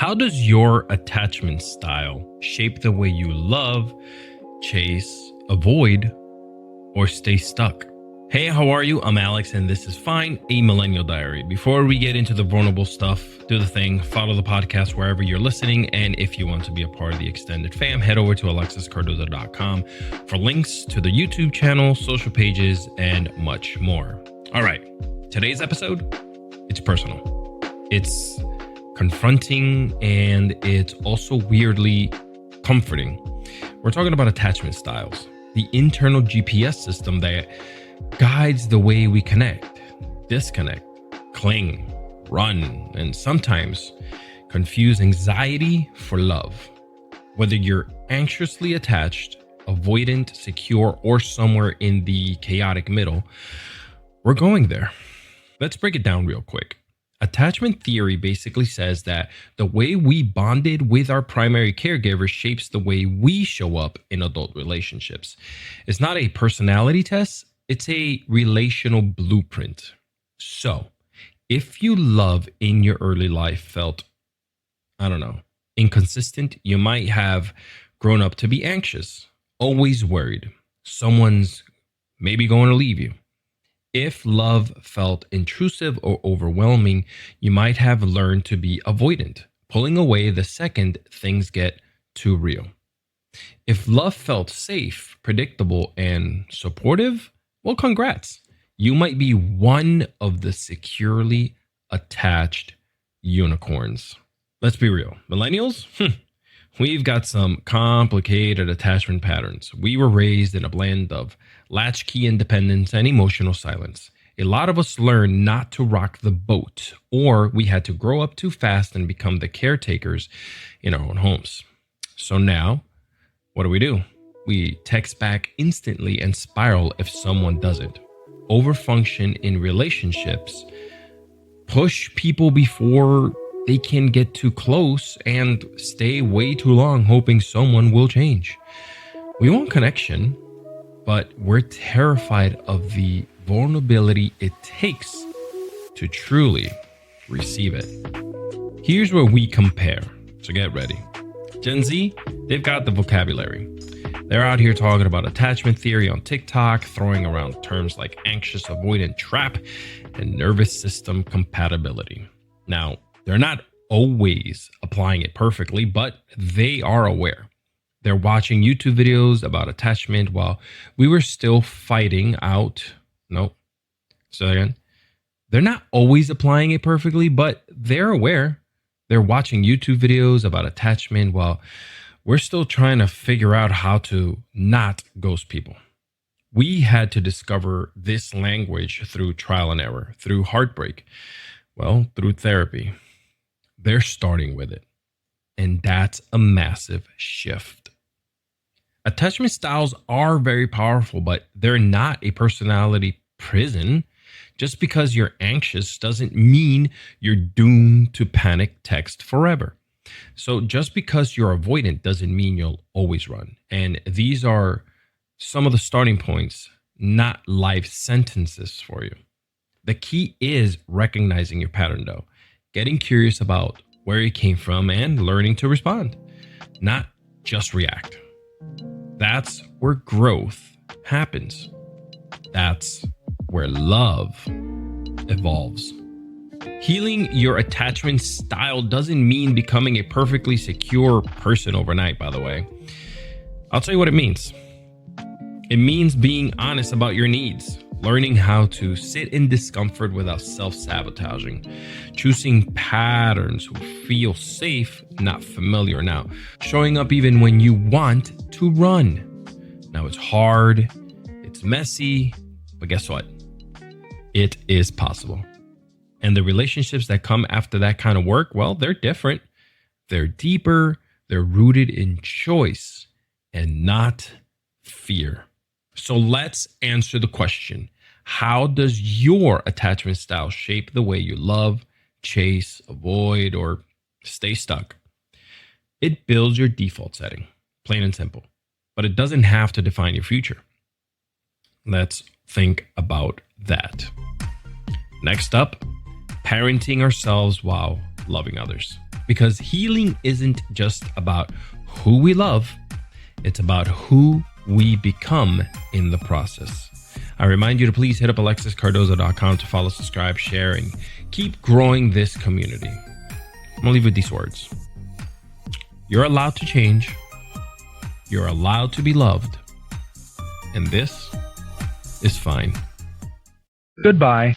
How does your attachment style shape the way you love, chase, avoid, or stay stuck? Hey, how are you? I'm Alex, and this is Fine, A Millennial Diary. Before we get into the vulnerable stuff, do the thing, follow the podcast wherever you're listening, and if you want to be a part of the extended fam, head over to alexiscardoza.com for links to the YouTube channel, social pages, and much more. All right, today's episode, it's personal. It's confronting, and it's also weirdly comforting. We're talking about attachment styles, the internal GPS system that guides the way we connect, disconnect, cling, run, and sometimes confuse anxiety for love. Whether you're anxiously attached, avoidant, secure, or somewhere in the chaotic middle, we're going there. Let's break it down real quick. Attachment theory basically says that the way we bonded with our primary caregiver shapes the way we show up in adult relationships. It's not a personality test. It's a relational blueprint. So, if you love in your early life felt, inconsistent, you might have grown up to be anxious, always worried. Someone's maybe going to leave you. If love felt intrusive or overwhelming, you might have learned to be avoidant, pulling away the second things get too real. If love felt safe, predictable, and supportive, well, congrats. You might be one of the securely attached unicorns. Let's be real. Millennials? We've got some complicated attachment patterns. We were raised in a blend of latchkey independence and emotional silence. A lot of us learned not to rock the boat, or we had to grow up too fast and become the caretakers in our own homes. So now, what do? We text back instantly and spiral if someone doesn't. Overfunction in relationships, push people before they can get too close, and stay way too long hoping someone will change. We want connection, but we're terrified of the vulnerability it takes to truly receive it. Here's where we compare, so get ready. Gen Z, they've got the vocabulary. They're out here talking about attachment theory on TikTok, throwing around terms like anxious avoidant trap and nervous system compatibility. Now, they're not always applying it perfectly, but they are aware. They're watching YouTube videos about attachment while we were still fighting out. They're not always applying it perfectly, but they're aware. They're watching YouTube videos about attachment while we're still trying to figure out how to not ghost people. We had to discover this language through trial and error, through heartbreak, through therapy. They're starting with it, and that's a massive shift. Attachment styles are very powerful, but they're not a personality prison. Just because you're anxious doesn't mean you're doomed to panic text forever. So just because you're avoidant doesn't mean you'll always run. And these are some of the starting points, not life sentences for you. The key is recognizing your pattern, though, getting curious about where it came from and learning to respond, not just react. That's where growth happens. That's where love evolves. Healing your attachment style doesn't mean becoming a perfectly secure person overnight, by the way. I'll tell you what it means. It means being honest about your needs, learning how to sit in discomfort without self-sabotaging, choosing patterns who feel safe, not familiar. Now, showing up even when you want to run. Now, it's hard, it's messy, but guess what? It is possible. And the relationships that come after that kind of work, they're different. They're deeper. They're rooted in choice and not fear. So let's answer the question. How does your attachment style shape the way you love, chase, avoid, or stay stuck? It builds your default setting, plain and simple. But it doesn't have to define your future. Let's think about that. Next up, parenting ourselves while loving others. Because healing isn't just about who we love, it's about who we become in the process. I remind you to please hit up alexiscardoza.com to follow, subscribe, share, and keep growing this community. I'm gonna leave with these words. You're allowed to change. You're allowed to be loved. And this is fine. Goodbye.